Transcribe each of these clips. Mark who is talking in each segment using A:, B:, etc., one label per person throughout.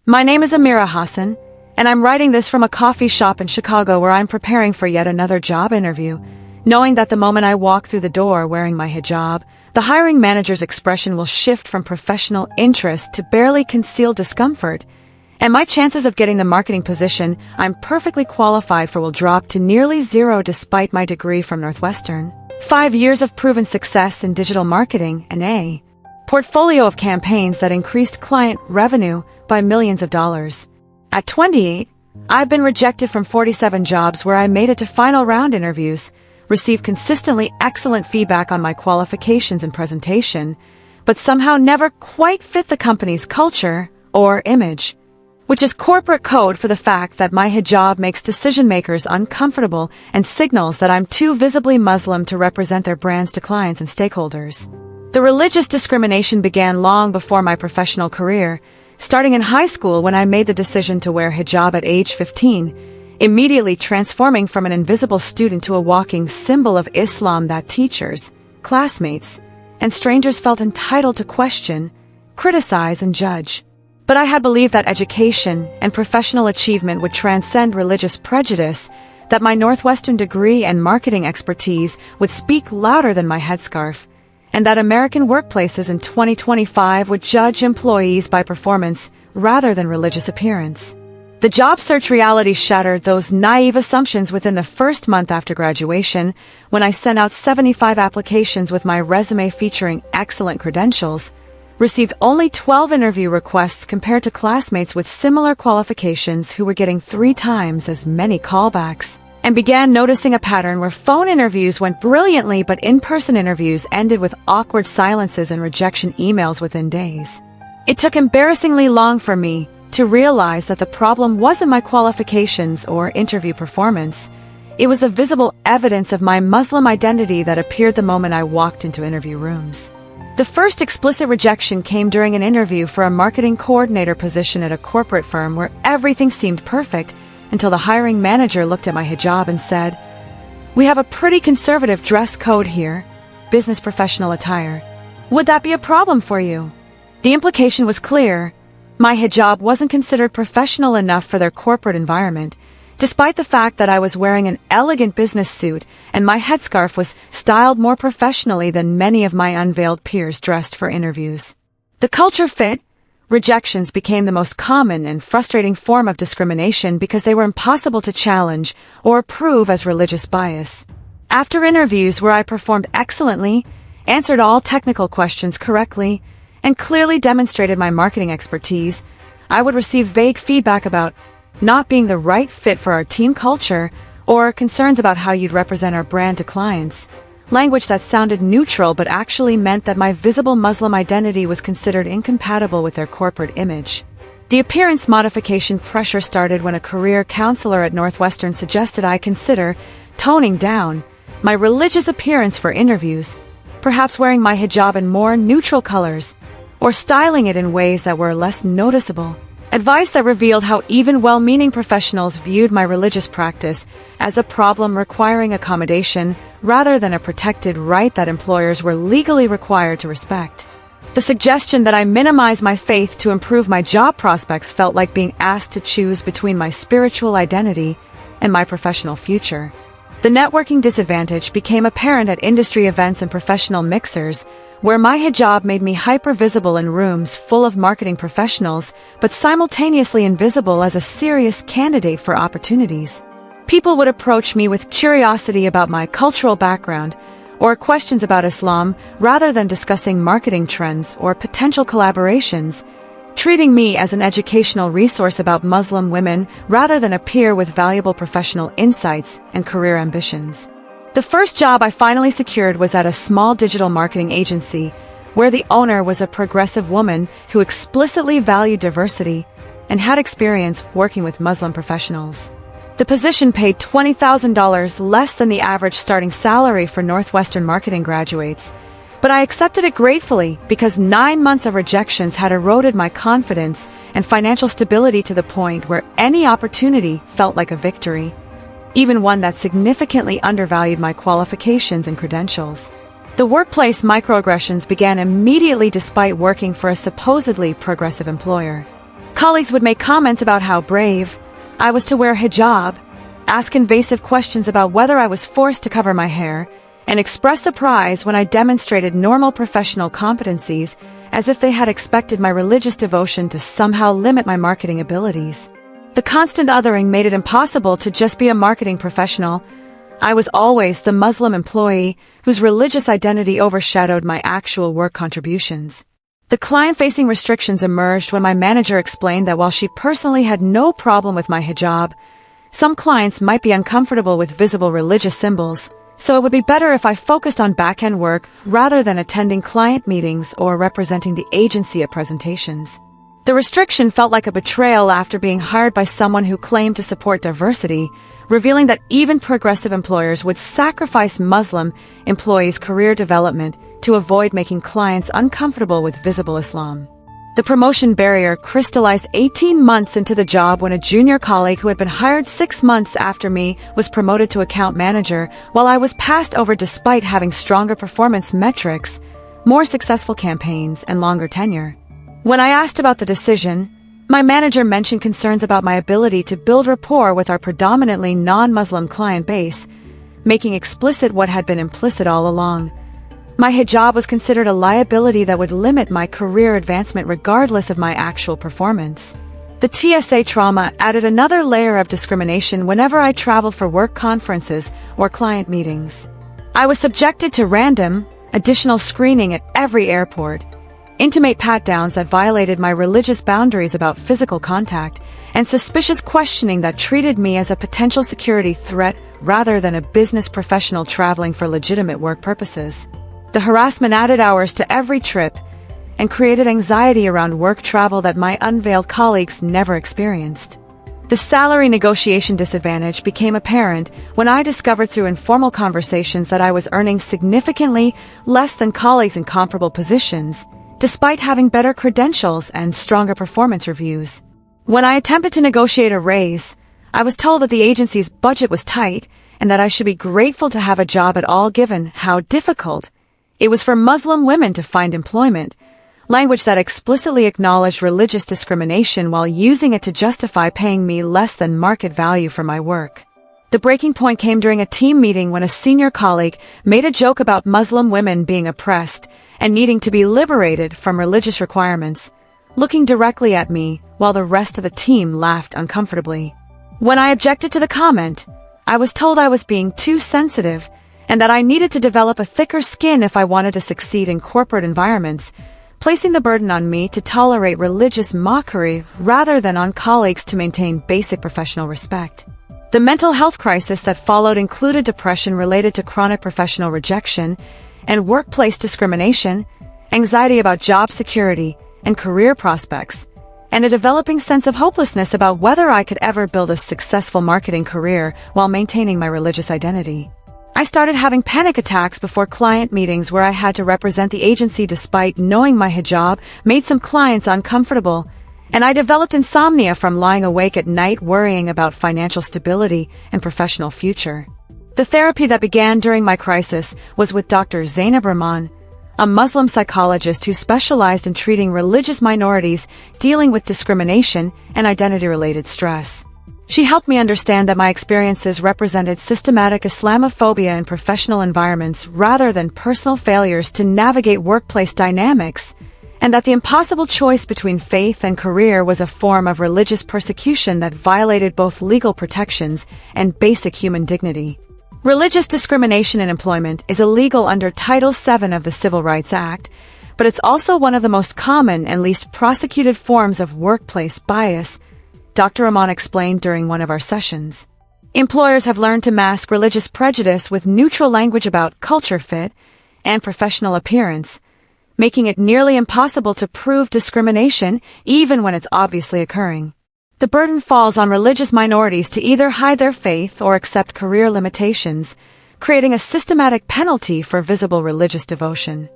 A: My name is Amira Hassan, and I'm writing this from a coffee shop in Chicago where I'm preparing for yet another job interview, knowing that the moment I walk through the door wearing my hijab, the hiring manager's expression will shift from professional interest to barely concealed discomfort, and my chances of getting the marketing position I'm perfectly qualified for will drop to nearly zero despite my degree from Northwestern, 5 years of proven success in digital marketing, and a portfolio of campaigns that increased client revenue by millions of dollars. At 28, I've been rejected from 47 jobs where I made it to final round interviews, received consistently excellent feedback on my qualifications and presentation, but somehow never quite fit the company's culture or image, which is corporate code for the fact that my hijab makes decision-makers uncomfortable and signals that I'm too visibly Muslim to represent their brands to clients and stakeholders. The religious discrimination began long before my professional career, starting in high school when I made the decision to wear hijab at age 15, immediately transforming from an invisible student to a walking symbol of Islam that teachers, classmates, and strangers felt entitled to question, criticize, and judge. But I had believed that education and professional achievement would transcend religious prejudice, that my Northwestern degree and marketing expertise would speak louder than my headscarf, and that American workplaces in 2025 would judge employees by performance rather than religious appearance. The job search reality shattered those naive assumptions within the first month after graduation, when I sent out 75 applications with my resume featuring excellent credentials, received only 12 interview requests compared to classmates with similar qualifications who were getting 3 times as many callbacks, and began noticing a pattern where phone interviews went brilliantly but in-person interviews ended with awkward silences and rejection emails within days. It took embarrassingly long for me to realize that the problem wasn't my qualifications or interview performance. It was the visible evidence of my Muslim identity that appeared the moment I walked into interview rooms. The first explicit rejection came during an interview for a marketing coordinator position at a corporate firm where everything seemed perfect, until the hiring manager looked at my hijab and said, "We have a pretty conservative dress code here, business professional attire. Would that be a problem for you?" The implication was clear. My hijab wasn't considered professional enough for their corporate environment, despite the fact that I was wearing an elegant business suit and my headscarf was styled more professionally than many of my unveiled peers dressed for interviews. The culture fit. Rejections became the most common and frustrating form of discrimination because they were impossible to challenge or prove as religious bias. After interviews where I performed excellently, answered all technical questions correctly, and clearly demonstrated my marketing expertise, I would receive vague feedback about not being the right fit for our team culture or concerns about how you'd represent our brand to clients. Language that sounded neutral but actually meant that my visible Muslim identity was considered incompatible with their corporate image. The appearance modification pressure started when a career counselor at Northwestern suggested I consider toning down my religious appearance for interviews, perhaps wearing my hijab in more neutral colors, or styling it in ways that were less noticeable. Advice that revealed how even well-meaning professionals viewed my religious practice as a problem requiring accommodation rather than a protected right that employers were legally required to respect. The suggestion that I minimize my faith to improve my job prospects felt like being asked to choose between my spiritual identity and my professional future. The networking disadvantage became apparent at industry events and professional mixers, where my hijab made me hyper-visible in rooms full of marketing professionals, but simultaneously invisible as a serious candidate for opportunities. People would approach me with curiosity about my cultural background or questions about Islam rather than discussing marketing trends or potential collaborations, treating me as an educational resource about Muslim women rather than a peer with valuable professional insights and career ambitions. The first job I finally secured was at a small digital marketing agency, where the owner was a progressive woman who explicitly valued diversity and had experience working with Muslim professionals. The position paid $20,000 less than the average starting salary for Northwestern marketing graduates, but I accepted it gratefully because 9 months of rejections had eroded my confidence and financial stability to the point where any opportunity felt like a victory, even one that significantly undervalued my qualifications and credentials. The workplace microaggressions began immediately despite working for a supposedly progressive employer. Colleagues would make comments about how brave I was to wear hijab, ask invasive questions about whether I was forced to cover my hair, and express surprise when I demonstrated normal professional competencies as if they had expected my religious devotion to somehow limit my marketing abilities. The constant othering made it impossible to just be a marketing professional. I was always the Muslim employee whose religious identity overshadowed my actual work contributions. The client-facing restrictions emerged when my manager explained that while she personally had no problem with my hijab, some clients might be uncomfortable with visible religious symbols, so it would be better if I focused on back-end work rather than attending client meetings or representing the agency at presentations. The restriction felt like a betrayal after being hired by someone who claimed to support diversity, revealing that even progressive employers would sacrifice Muslim employees' career development to avoid making clients uncomfortable with visible Islam. The promotion barrier crystallized 18 months into the job when a junior colleague who had been hired 6 months after me was promoted to account manager, while I was passed over despite having stronger performance metrics, more successful campaigns, and longer tenure. When I asked about the decision, my manager mentioned concerns about my ability to build rapport with our predominantly non-Muslim client base, making explicit what had been implicit all along. My hijab was considered a liability that would limit my career advancement regardless of my actual performance. The TSA trauma added another layer of discrimination whenever I traveled for work conferences or client meetings. I was subjected to random, additional screening at every airport, intimate pat-downs that violated my religious boundaries about physical contact, and suspicious questioning that treated me as a potential security threat rather than a business professional traveling for legitimate work purposes. The harassment added hours to every trip and created anxiety around work travel that my unveiled colleagues never experienced. The salary negotiation disadvantage became apparent when I discovered through informal conversations that I was earning significantly less than colleagues in comparable positions, despite having better credentials and stronger performance reviews. When I attempted to negotiate a raise, I was told that the agency's budget was tight and that I should be grateful to have a job at all given how difficult it was for Muslim women to find employment, language that explicitly acknowledged religious discrimination while using it to justify paying me less than market value for my work. The breaking point came during a team meeting when a senior colleague made a joke about Muslim women being oppressed and needing to be liberated from religious requirements, looking directly at me while the rest of the team laughed uncomfortably. When I objected to the comment, I was told I was being too sensitive and that I needed to develop a thicker skin if I wanted to succeed in corporate environments, placing the burden on me to tolerate religious mockery rather than on colleagues to maintain basic professional respect. The mental health crisis that followed included depression related to chronic professional rejection and workplace discrimination, anxiety about job security and career prospects, and a developing sense of hopelessness about whether I could ever build a successful marketing career while maintaining my religious identity. I started having panic attacks before client meetings where I had to represent the agency despite knowing my hijab made some clients uncomfortable, and I developed insomnia from lying awake at night worrying about financial stability and professional future. The therapy that began during my crisis was with Dr. Zainab Rahman, a Muslim psychologist who specialized in treating religious minorities dealing with discrimination and identity-related stress. She helped me understand that my experiences represented systematic Islamophobia in professional environments rather than personal failures to navigate workplace dynamics, and that the impossible choice between faith and career was a form of religious persecution that violated both legal protections and basic human dignity. Religious discrimination in employment is illegal under Title VII of the Civil Rights Act, but it's also one of the most common and least prosecuted forms of workplace bias, Dr. Rahman explained during one of our sessions. Employers have learned to mask religious prejudice with neutral language about culture fit and professional appearance, making it nearly impossible to prove discrimination even when it's obviously occurring. The burden falls on religious minorities to either hide their faith or accept career limitations, creating a systematic penalty for visible religious devotion.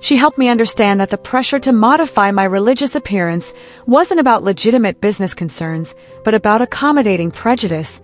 A: She helped me understand that the pressure to modify my religious appearance wasn't about legitimate business concerns, but about accommodating prejudice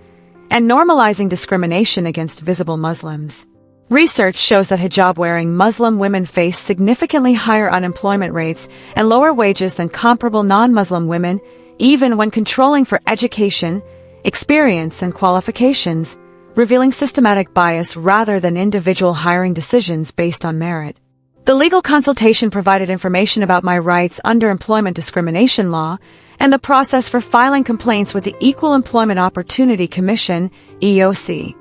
A: and normalizing discrimination against visible Muslims. Research shows that hijab-wearing Muslim women face significantly higher unemployment rates and lower wages than comparable non-Muslim women, even when controlling for education, experience, and qualifications, revealing systematic bias rather than individual hiring decisions based on merit. The legal consultation provided information about my rights under employment discrimination law and the process for filing complaints with the Equal Employment Opportunity Commission, EOC,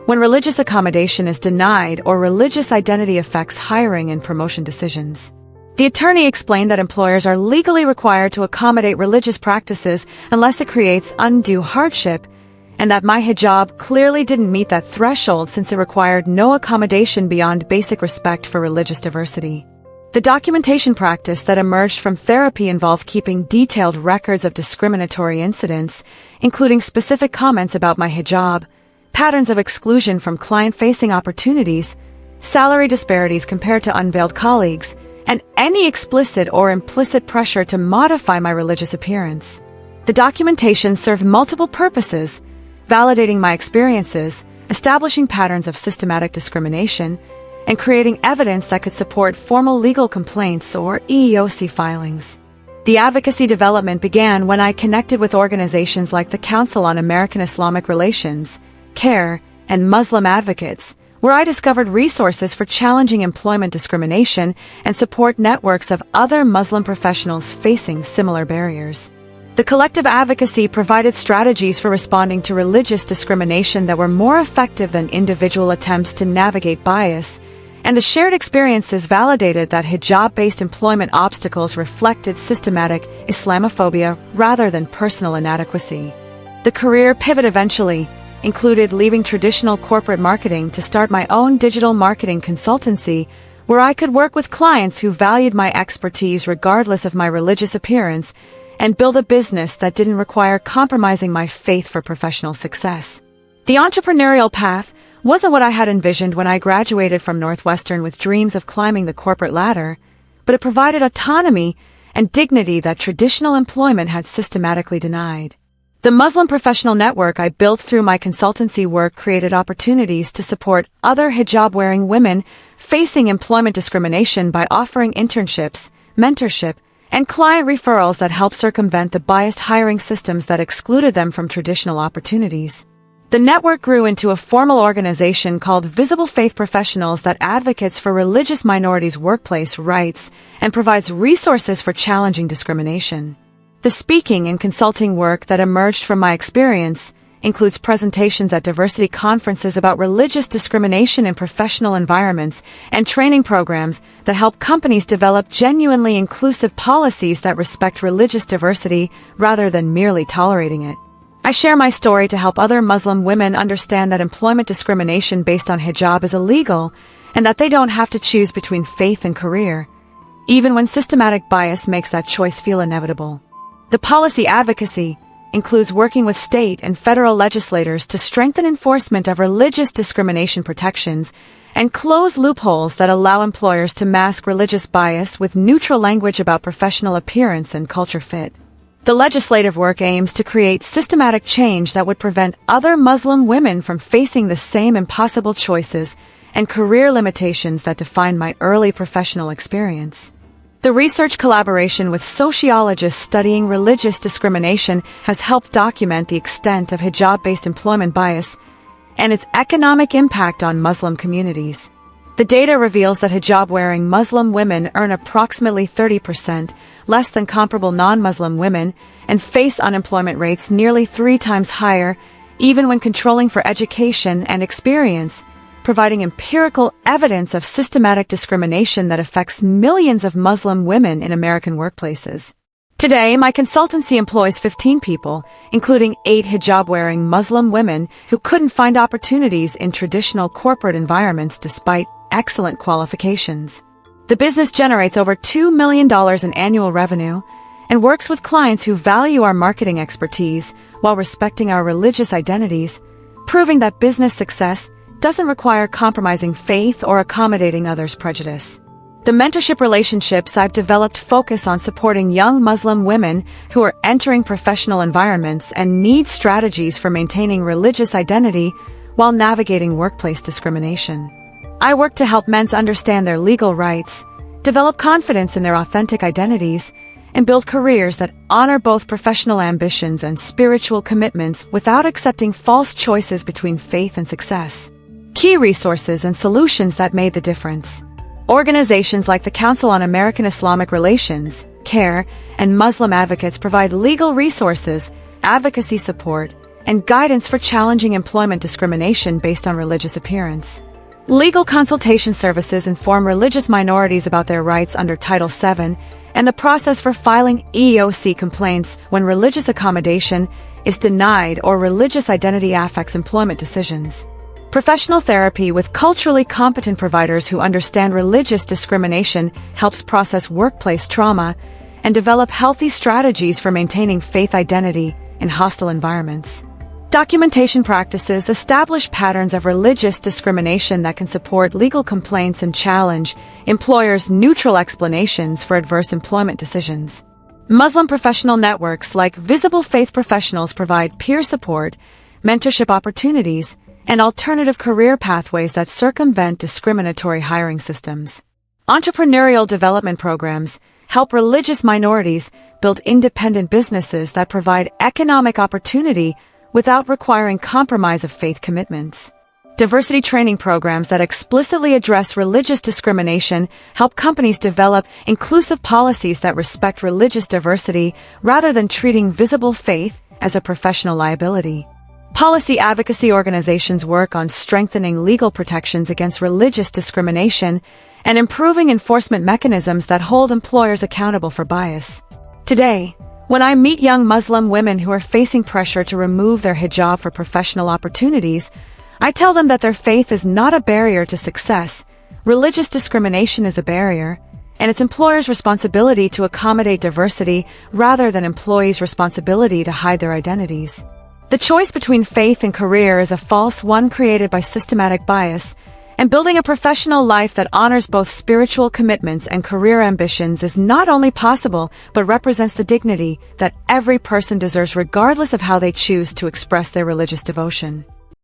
A: when religious accommodation is denied or religious identity affects hiring and promotion decisions. The attorney explained that employers are legally required to accommodate religious practices unless it creates undue hardship, and that my hijab clearly didn't meet that threshold since it required no accommodation beyond basic respect for religious diversity. The documentation practice that emerged from therapy involved keeping detailed records of discriminatory incidents, including specific comments about my hijab, patterns of exclusion from client-facing opportunities, salary disparities compared to unveiled colleagues, and any explicit or implicit pressure to modify my religious appearance. The documentation served multiple purposes: validating my experiences, establishing patterns of systematic discrimination, and creating evidence that could support formal legal complaints or EEOC filings. The advocacy development began when I connected with organizations like the Council on American Islamic Relations, CARE, and Muslim Advocates, where I discovered resources for challenging employment discrimination and support networks of other Muslim professionals facing similar barriers. The collective advocacy provided strategies for responding to religious discrimination that were more effective than individual attempts to navigate bias, and the shared experiences validated that hijab-based employment obstacles reflected systematic Islamophobia rather than personal inadequacy. The career pivot eventually included leaving traditional corporate marketing to start my own digital marketing consultancy, where I could work with clients who valued my expertise regardless of my religious appearance, and build a business that didn't require compromising my faith for professional success. The entrepreneurial path wasn't what I had envisioned when I graduated from Northwestern with dreams of climbing the corporate ladder, but it provided autonomy and dignity that traditional employment had systematically denied. The Muslim professional network I built through my consultancy work created opportunities to support other hijab-wearing women facing employment discrimination by offering internships, mentorship, and client referrals that help circumvent the biased hiring systems that excluded them from traditional opportunities. The network grew into a formal organization called Visible Faith Professionals that advocates for religious minorities' workplace rights and provides resources for challenging discrimination. The speaking and consulting work that emerged from my experience includes presentations at diversity conferences about religious discrimination in professional environments and training programs that help companies develop genuinely inclusive policies that respect religious diversity rather than merely tolerating it. I share my story to help other Muslim women understand that employment discrimination based on hijab is illegal and that they don't have to choose between faith and career, even when systematic bias makes that choice feel inevitable. The policy advocacy includes working with state and federal legislators to strengthen enforcement of religious discrimination protections and close loopholes that allow employers to mask religious bias with neutral language about professional appearance and culture fit. The legislative work aims to create systematic change that would prevent other Muslim women from facing the same impossible choices and career limitations that defined my early professional experience. The research collaboration with sociologists studying religious discrimination has helped document the extent of hijab-based employment bias and its economic impact on Muslim communities. The data reveals that hijab-wearing Muslim women earn approximately 30% less than comparable non-Muslim women and face unemployment rates nearly 3 times higher, even when controlling for education and experience, providing empirical evidence of systematic discrimination that affects millions of Muslim women in American workplaces. Today, my consultancy employs 15 people, including 8 hijab-wearing Muslim women who couldn't find opportunities in traditional corporate environments despite excellent qualifications. The business generates over $2 million in annual revenue and works with clients who value our marketing expertise while respecting our religious identities, proving that business success doesn't require compromising faith or accommodating others' prejudice. The mentorship relationships I've developed focus on supporting young Muslim women who are entering professional environments and need strategies for maintaining religious identity while navigating workplace discrimination. I work to help men understand their legal rights, develop confidence in their authentic identities, and build careers that honor both professional ambitions and spiritual commitments without accepting false choices between faith and success. Key resources and solutions that made the difference. Organizations like the Council on American Islamic Relations, CARE, and Muslim advocates provide legal resources, advocacy support, and guidance for challenging employment discrimination based on religious appearance. Legal consultation services inform religious minorities about their rights under Title VII and the process for filing EEOC complaints when religious accommodation is denied or religious identity affects employment decisions. Professional therapy with culturally competent providers who understand religious discrimination helps process workplace trauma and develop healthy strategies for maintaining faith identity in hostile environments. Documentation practices establish patterns of religious discrimination that can support legal complaints and challenge employers' neutral explanations for adverse employment decisions. Muslim professional networks like Visible Faith Professionals provide peer support, mentorship opportunities, and alternative career pathways that circumvent discriminatory hiring systems. Entrepreneurial development programs help religious minorities build independent businesses that provide economic opportunity without requiring compromise of faith commitments. Diversity training programs that explicitly address religious discrimination help companies develop inclusive policies that respect religious diversity rather than treating visible faith as a professional liability. Policy advocacy organizations work on strengthening legal protections against religious discrimination and improving enforcement mechanisms that hold employers accountable for bias. Today, when I meet young Muslim women who are facing pressure to remove their hijab for professional opportunities, I tell them that their faith is not a barrier to success. Religious discrimination is a barrier, and it's employers' responsibility to accommodate diversity rather than employees' responsibility to hide their identities. The choice between faith and career is a false one created by systematic bias, and building a professional life that honors both spiritual commitments and career ambitions is not only possible, but represents the dignity that every person deserves regardless of how they choose to express their religious devotion.